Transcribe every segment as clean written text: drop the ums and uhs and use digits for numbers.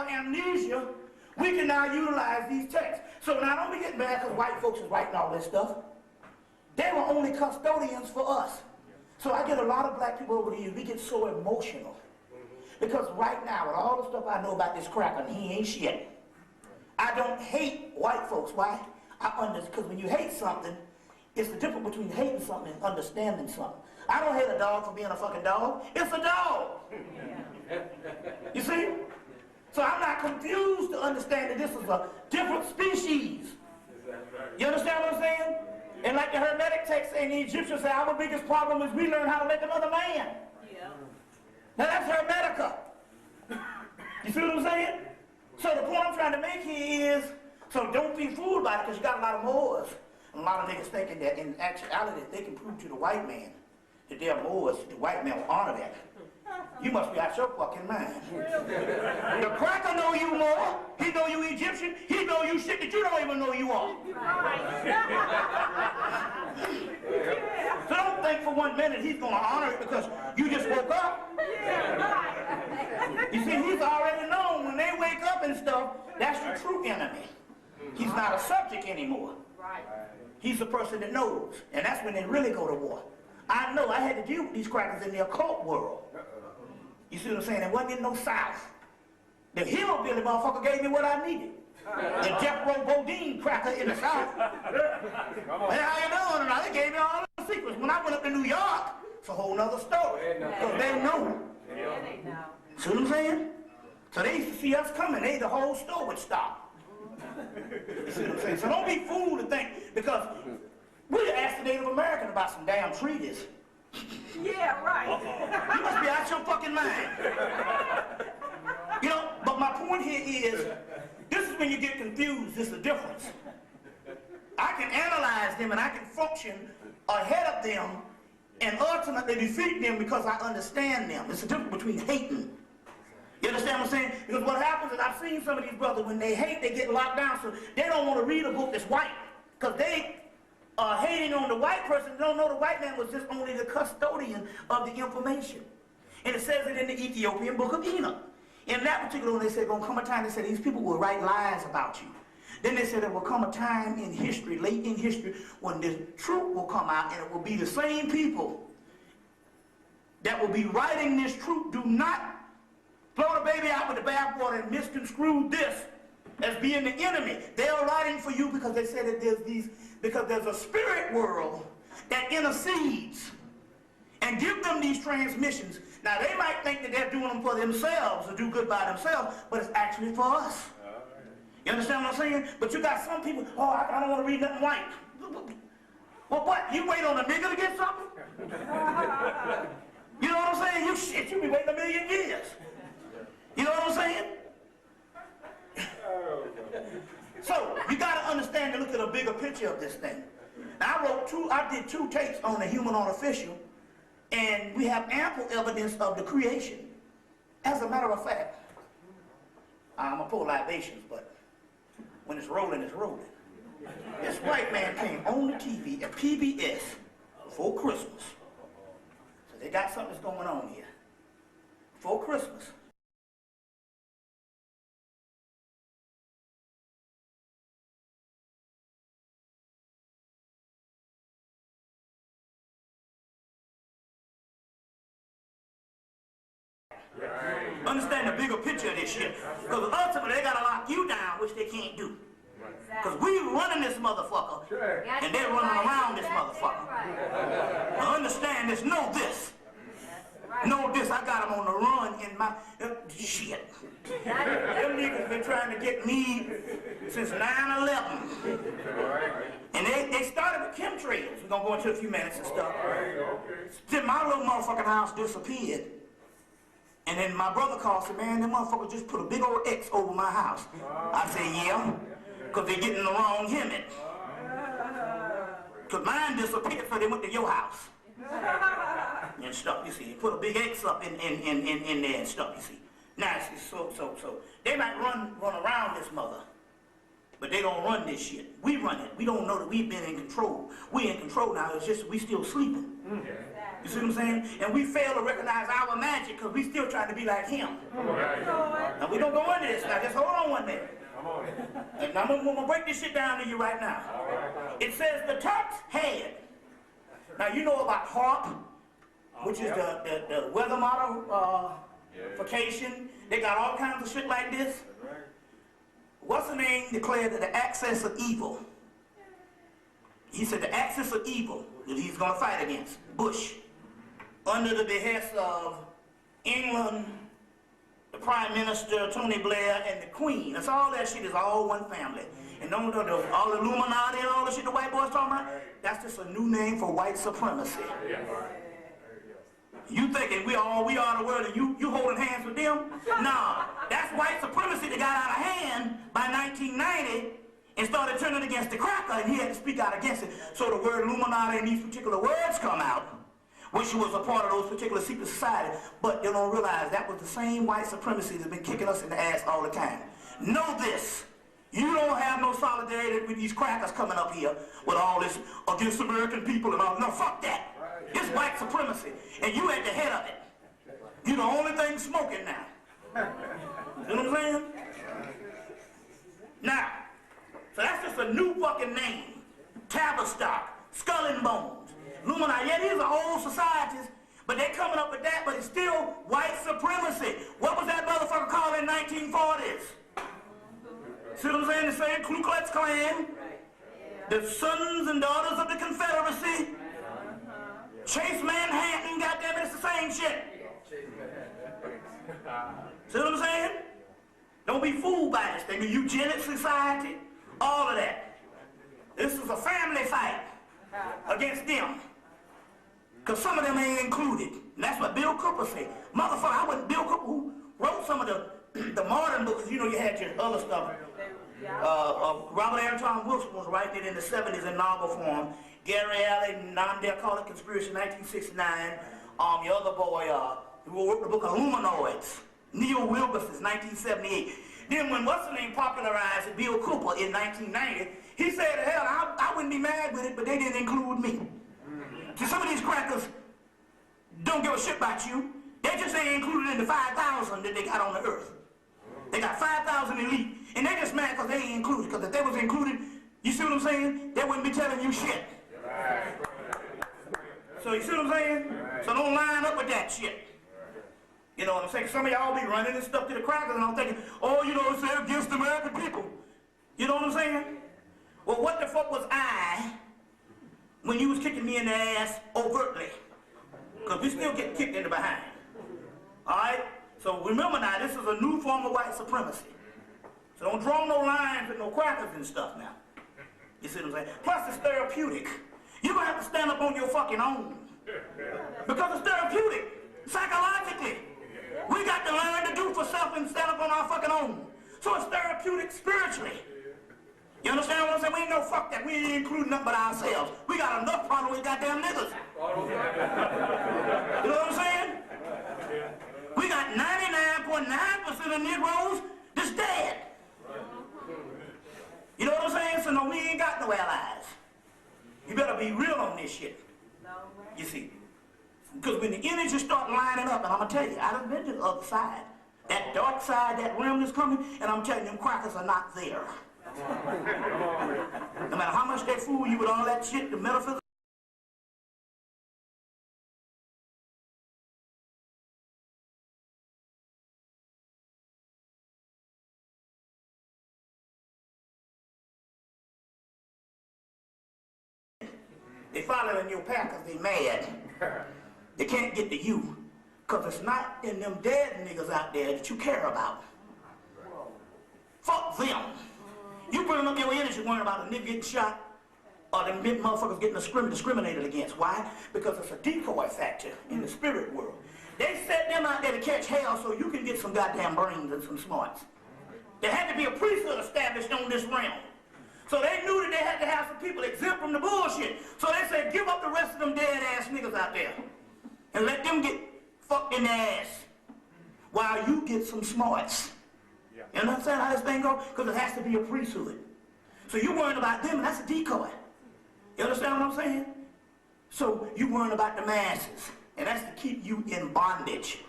our amnesia, we can now utilize these texts. So now don't be getting mad because white folks is writing all this stuff. They were only custodians for us. So I get a lot of black people over the years, we get so emotional. Because right now, with all the stuff I know about this cracker, he ain't shit. I don't hate white folks. Why? Because when you hate something, it's the difference between hating something and understanding something. I don't hate a dog for being a fucking dog. It's a dog. You see? So I'm not confused to understand that this is a different species. You understand what I'm saying? And like the Hermetic text saying, the Egyptians say, our biggest problem is we learn how to make another man. Yeah. Now that's Hermetica. You see what I'm saying? So the point I'm trying to make here is, so don't be fooled by it because you got a lot of Moors. And a lot of niggas thinking that in actuality they can prove to the white man that they're Moors, the white man will honor that. You must be out your fucking mind. The cracker know you more. He know you Egyptian. He know you shit that you don't even know you are. So don't think for 1 minute he's going to honor it because you just woke up. You see, he's already known when they wake up and stuff, that's your true enemy. He's not a subject anymore. He's the person that knows. And that's when they really go to war. I know I had to deal with these crackers in the occult world. You see what I'm saying? It wasn't in no South. The hillbilly motherfucker gave me what I needed. The Jethro Bodine cracker in the South. Hey, how you doing? And they gave me all the secrets. When I went up to New York, it's a whole nother story. Because they know. See what I'm saying? So they used to see us coming. The whole store would stop. You see what I'm saying? So don't be fooled to think, because we asked the Native American about some damn treaties. Yeah, right. You must be out your fucking mind. You know, but my point here is, this is when you get confused. This is the difference. I can analyze them and I can function ahead of them and ultimately defeat them because I understand them. It's the difference between hating. You understand what I'm saying? Because what happens is I've seen some of these brothers, when they hate, they get locked down, so they don't want to read a book that's white. Because they are hating on the white person, don't know the white man was just only the custodian of the information. And it says it in the Ethiopian book of Enoch. In that particular one, they said, gonna come a time, they said, these people will write lies about you. Then they said there will come a time in history, late in history, when the truth will come out, and it will be the same people that will be writing this truth. Do not throw the baby out with the bathwater and misconstrue this as being the enemy. They are writing for you because they said that because there's a spirit world that intercedes and give them these transmissions. Now they might think that they're doing them for themselves or do good by themselves, but it's actually for us. You understand what I'm saying? But you got some people, oh, I don't want to read nothing white. Well, what? You wait on a nigga to get something? You know what I'm saying? You be waiting a million years. You know what I'm saying? So, you got to understand and look at a bigger picture of this thing. Now, I did 2 takes on the human artificial, and we have ample evidence of the creation. As a matter of fact, I'm going to pour libations, but when it's rolling, it's rolling. This white man came on the TV at PBS before Christmas. So they got something that's going on here. Before Christmas. Understand the bigger picture of this shit. Because ultimately they gotta lock you down, which they can't do. Because we running this motherfucker, and they're running around this motherfucker. Now understand this, know this. Know this, I got them on the run in my, shit. Them niggas been trying to get me since 9/11. And they started with chemtrails. We're gonna go into a few minutes and stuff. Then my little motherfucking house disappeared. And then my brother called and said, man, them motherfuckers just put a big old X over my house. I said, yeah, because they're getting the wrong Hemmitt. Because mine disappeared, so they went to your house. And stuff, you see. Put a big X up in there and stuff, you see. Now, so they might run around this mother, but they don't run this shit. We run it. We don't know that we've been in control. We in control now, it's just we still sleeping. You see what I'm saying? And we fail to recognize our magic because we still trying to be like him. Now we don't go into this now. Just hold on one minute. And I'm gonna break this shit down to you right now. It says the Turks had. Now you know about HARP, which is the weather modification. They got all kinds of shit like this. What's the name declared that the axis of evil? He said the axis of evil that he's going to fight against, Bush, under the behest of England, the Prime Minister, Tony Blair, and the Queen. That's all that shit is all one family. And all the Illuminati and all the shit the white boys talking about, that's just a new name for white supremacy. You thinking we are the world and you holding hands with them? Nah, that's white supremacy that got out of hand by 1990 and started turning against the cracker, and he had to speak out against it. So the word Illuminati and these particular words come out, which was a part of those particular secret societies, but they don't realize that was the same white supremacy that's been kicking us in the ass all the time. Know this. You don't have no solidarity with these crackers coming up here with all this against American people and all. No, fuck that. It's white supremacy, and you at the head of it. You the only thing smoking now. You know what I'm saying? Now, so that's just a new fucking name. Tavistock, Skull and Bones, Illuminati. Yeah, these are old societies, but they coming up with that, but it's still white supremacy. What was that motherfucker called in 1940s? See what I'm saying? The same Ku Klux Klan, the sons and daughters of the Confederacy, Chase Manhattan, goddammit, it's the same shit. See what I'm saying? Don't be fooled by this thing. The eugenics society, all of that. This is a family fight against them. Because some of them ain't included. And that's what Bill Cooper said. Motherfucker, I wasn't Bill Cooper who wrote some of the modern books. You know, you had your other stuff. Robert Anton Wilson was writing it in the 70s in novel form. Gary Alley, Non-Alcoholic Conspiracy, 1969. Your other boy, who wrote the book of Luminoids, Neil Wilberforce, 1978. Then when what's-the-name popularized it, Bill Cooper, in 1990, he said, hell, I wouldn't be mad with it, but they didn't include me. See, some of these crackers don't give a shit about you. They just ain't included in the 5,000 that they got on the earth. They got 5,000 elite, and they just mad because they ain't included. Because if they was included, you see what I'm saying? They wouldn't be telling you shit. So you see what I'm saying? So don't line up with that shit. You know what I'm saying? Some of y'all be running this stuff to the crackers, and I'm thinking, oh, you know, it's against the American people. You know what I'm saying? Well, what the fuck was I when you was kicking me in the ass overtly? Because we still get kicked in the behind. All right? So remember now, this is a new form of white supremacy. So don't draw no lines with no crackers and stuff now. You see what I'm saying? Plus it's therapeutic. You're going to have to stand up on your fucking own. Because it's therapeutic, psychologically. We got to learn to do for self and stand up on our fucking own. So it's therapeutic spiritually. You understand what I'm saying? We ain't no fuck that. We ain't including nothing but ourselves. We got enough problem with goddamn niggas. You know what I'm saying? We got 99.9% of Negroes that's dead. You know what I'm saying? So no, we ain't got no allies. You better be real on this shit. You see? Because when the energy start lining up, and I'm going to tell you, I done been to the other side. That dark side, that realm that's coming, and I'm telling you, them crackers are not there. No matter how much they fool you with all that shit, the metaphysics, they following your path because they mad. They can't get to you because it's not in them dead niggas out there that you care about. Fuck them. You bring up your energy worrying about a nigga getting shot or them motherfuckers getting discriminated against. Why? Because it's a decoy factor in the spirit world. They set them out there to catch hell so you can get some goddamn brains and some smarts. There had to be a priesthood established on this realm. So they knew that they had to have some people exempt from the bullshit. So they said, give up the rest of them dead-ass niggas out there. And let them get fucked in the ass. While you get some smarts. You understand how this thing goes? Because it has to be a priesthood. So you're worrying about them, and that's a decoy. You understand what I'm saying? So you worrying about the masses, and that's to keep you in bondage.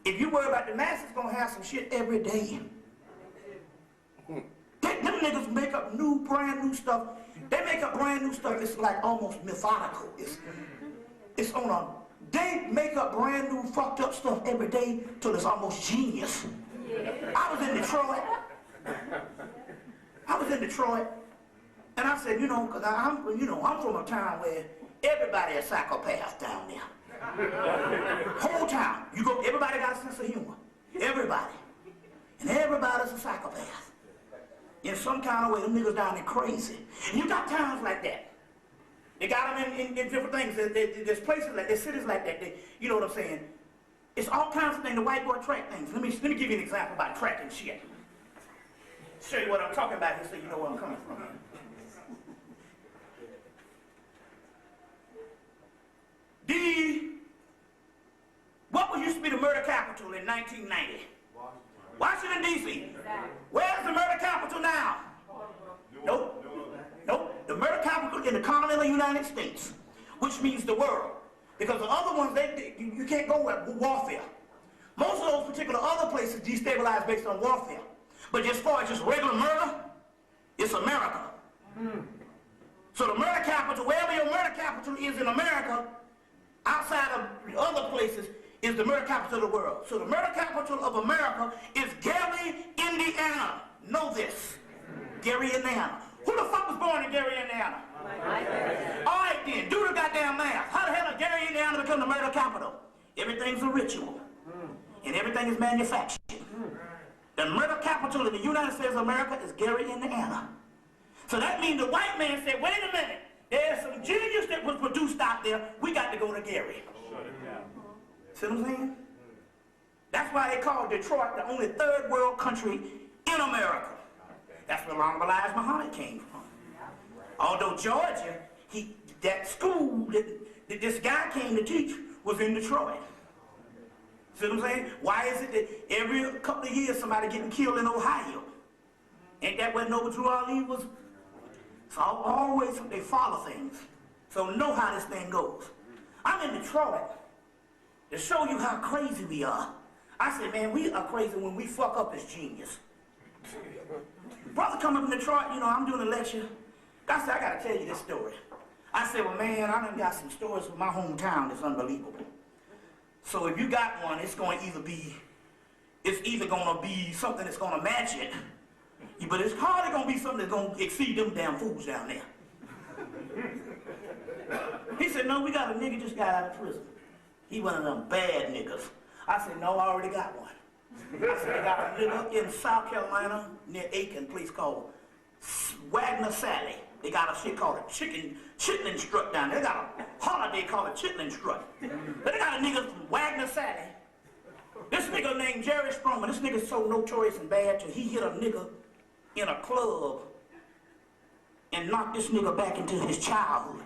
If you worry about the masses, gonna have some shit every day. Them niggas make up brand new stuff. They make up brand new stuff. It's like almost methodical. It's on a. They make up brand new fucked up stuff every day till it's almost genius. I was in Detroit, and I said, you know, cause I'm from a town where everybody is psychopath down there. Whole town, you go, everybody got a sense of humor. Everybody, and everybody's a psychopath. In some kind of way, them niggas down there crazy. And you got towns like that. They got them in different things. There's places like, there's cities like that. You know what I'm saying? It's all kinds of things. The white boy track things. Let me give you an example about tracking shit. Show you what I'm talking about here so you know where I'm coming from. What used to be the murder capital in 1990? Washington, D.C. Where's the murder capital now? Nope. Nope. The murder capital in the continental United States, which means the world. Because the other ones, you can't go with warfare. Most of those particular other places destabilize based on warfare. But as far as just regular murder, it's America. So the murder capital, wherever your murder capital is in America, outside of other places, is the murder capital of the world. So the murder capital of America is Gary, Indiana. Know this. Gary, Indiana. Who the fuck was born in Gary, Indiana? All right then, do the goddamn math. How the hell did Gary, Indiana become the murder capital? Everything's a ritual. And everything is manufactured. The murder capital in the United States of America is Gary, Indiana. So that means the white man said, wait a minute, there's some genius that was produced out there, we got to go to Gary. See what I'm saying? That's why they call Detroit the only third world country in America. That's where Long Elijah Muhammad came from. Although Georgia, that school that this guy came to teach was in Detroit. See what I'm saying? Why is it that every couple of years somebody getting killed in Ohio? Ain't that where Noble Drew Ali was? So always they follow things. So know how this thing goes. I'm in Detroit to show you how crazy we are. I said, man, we are crazy when we fuck up as genius. Brother come up in Detroit, you know, I'm doing a lecture. I said, I gotta tell you this story. I said, well, man, I done got some stories from my hometown that's unbelievable. So if you got one, it's either gonna be something that's gonna match it, but it's hardly gonna be something that's gonna exceed them damn fools down there. He said, no, we got a nigga just got out of prison. He one of them bad niggas. I said, no, I already got one. I said, I got a nigga in South Carolina near Aiken, place called Wagner Sally. They got a shit called a chitlin strut down there. They got a holiday called a chitlin strut. But they got a nigga from Wagner Sally. This nigga named Jerry Stroman. This nigga's so notorious and bad till he hit a nigga in a club and knocked this nigga back into his childhood.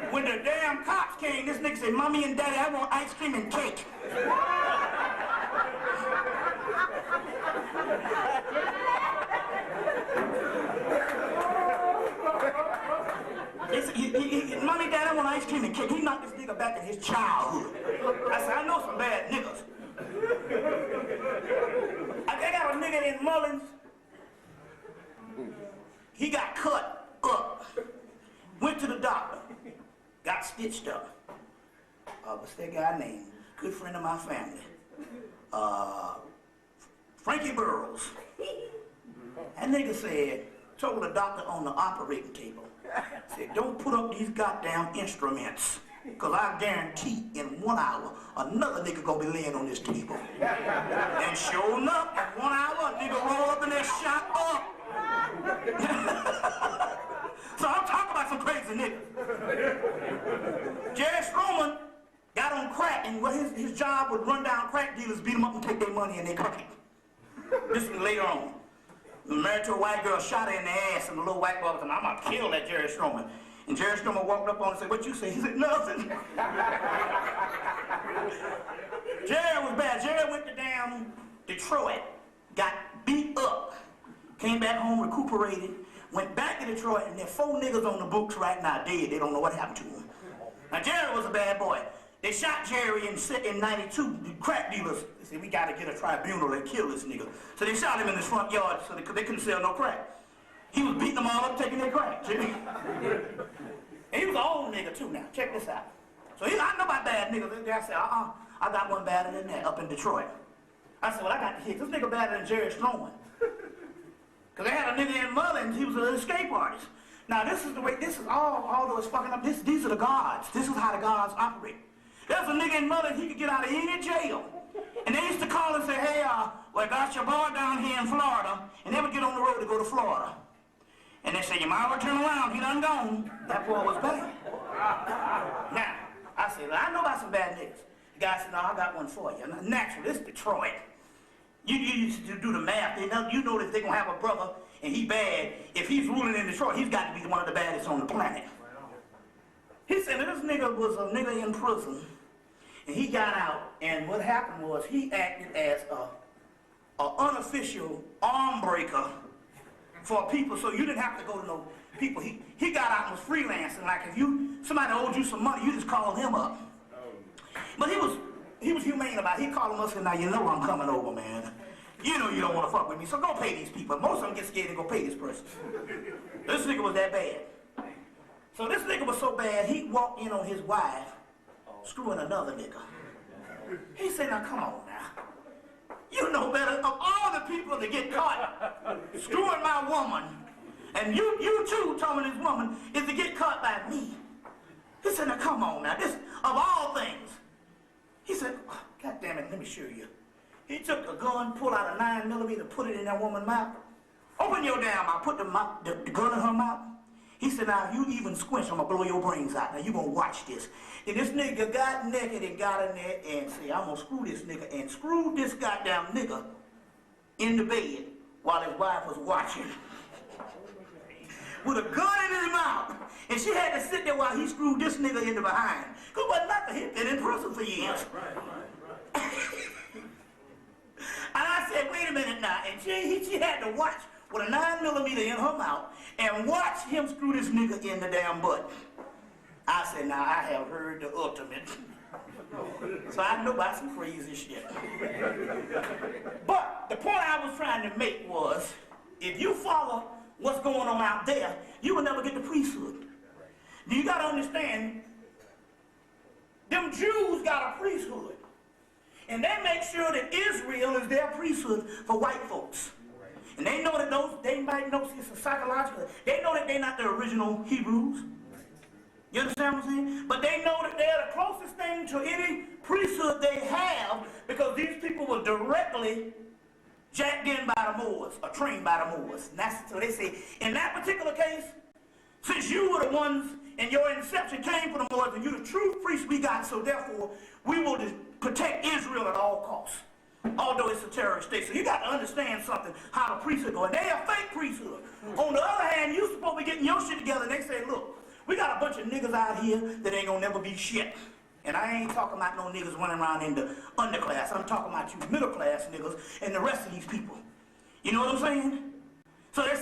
When the damn cops came, this nigga said, Mommy and Daddy, I want ice cream and cake. Mommy, Daddy, I want ice cream and cake. He knocked this nigga back in his childhood. I said, I know some bad niggas. I got a nigga in Mullins. He got cut up. Went to the doctor. Got stitched up. What's that guy named? Good friend of my family. Frankie Burroughs. That nigga said, told the doctor on the operating table, said, don't put up these goddamn instruments, because I guarantee in 1 hour, another nigga gonna be laying on this table. And sure enough, in 1 hour, a nigga roll up in there shot up. So I'm talking about some crazy niggas. Jerry Stroman got on crack, and what his job would run down crack dealers, beat them up and take their money and their cooking. This is later on. Married to a white girl, shot her in the ass, and the little white boy was like, I'm gonna kill that Jerry Stroman. And Jerry Stroman walked up on him and said, what you say? He said, nothing. Jerry was bad. Jerry went to damn Detroit, got beat up, came back home, recuperated, went back to Detroit, and there are 4 niggas on the books right now dead. They don't know what happened to them. Now, Jerry was a bad boy. They shot Jerry in 92. The crack dealers, they said, we got to get a tribunal and kill this nigga. So they shot him in his front yard so they couldn't sell no crack. He was beating them all up, taking their crack, Jimmy. And he was an old nigga, too, now. Check this out. So I know about bad niggas. I said, I got one badder than that up in Detroit. I said, well, I got to hit this nigga badder than Jerry Sloan. Because they had a nigga in Mullins, he was an escape artist. Now, this is the way, this is although it's fucking up, these are the gods. This is how the gods operate. There's a nigga in Mullins, he could get out of any jail. And they used to call and say, hey, well, got your boy down here in Florida. And they would get on the road to go to Florida. And they say, you might well turn around, he done gone. That boy was bad. Now, I said, well, I know about some bad niggas. The guy said, no, I got one for you. Naturally, it's Detroit. You used to do the math. You know that they're going to have a brother and he bad. If he's ruling in Detroit, he's got to be one of the baddest on the planet. He said that this nigga was a nigga in prison, and he got out, and what happened was he acted as a unofficial arm breaker for people, so you didn't have to go to no people. He got out and was freelancing. Like if somebody owed you some money, you just called him up. But he was humane about it. He called him up and said, now you know I'm coming over, man. You know you don't want to fuck with me, so go pay these people. Most of them get scared and go pay this person. This nigga was that bad. So this nigga was so bad, he walked in on his wife screwing another nigga. He said, now come on now. You know better. Of all the people that get caught screwing my woman, and you too, Tommy, this woman, is to get caught by me. He said, now come on now. This, of all things. He said, God damn it, let me show you. He took a gun, pulled out a 9mm, put it in that woman's mouth. Open your damn mouth, put the gun in her mouth. He said, now if you even squinch, I'm gonna blow your brains out. Now you gonna watch this. And this nigga got naked and got in there and said, I'm gonna screw this nigga, and screwed this goddamn nigga in the bed while his wife was watching. With a gun in his mouth. And she had to sit there while he screwed this nigga in the behind. Because what nothing, he'd been in prison for years. And I said, wait a minute now. And she had to watch with a 9mm in her mouth and watch him screw this nigga in the damn butt. I said, now I have heard the ultimate. So I know about some crazy shit. But the point I was trying to make was, if you follow what's going on out there, you will never get the priesthood. You got to understand, them Jews got a priesthood. And they make sure that Israel is their priesthood for white folks. And they know that they might know it's psychological. They know that they're not the original Hebrews. You understand what I'm saying? But they know that they're the closest thing to any priesthood they have because these people were directly jacked in by the Moors or trained by the Moors. And that's so they say, in that particular case, since you were the ones and your inception came from the Moors and you're the true priests we got, so therefore we will protect Israel at all costs. Although it's a terrorist state. So you got to understand something, how the priesthood go. And they are fake priesthood. On the other hand, you supposed to be getting your shit together and they say, look, we got a bunch of niggas out here that ain't gonna never be shit. And I ain't talking about no niggas running around in the underclass. I'm talking about you middle class niggas and the rest of these people. You know what I'm saying? So they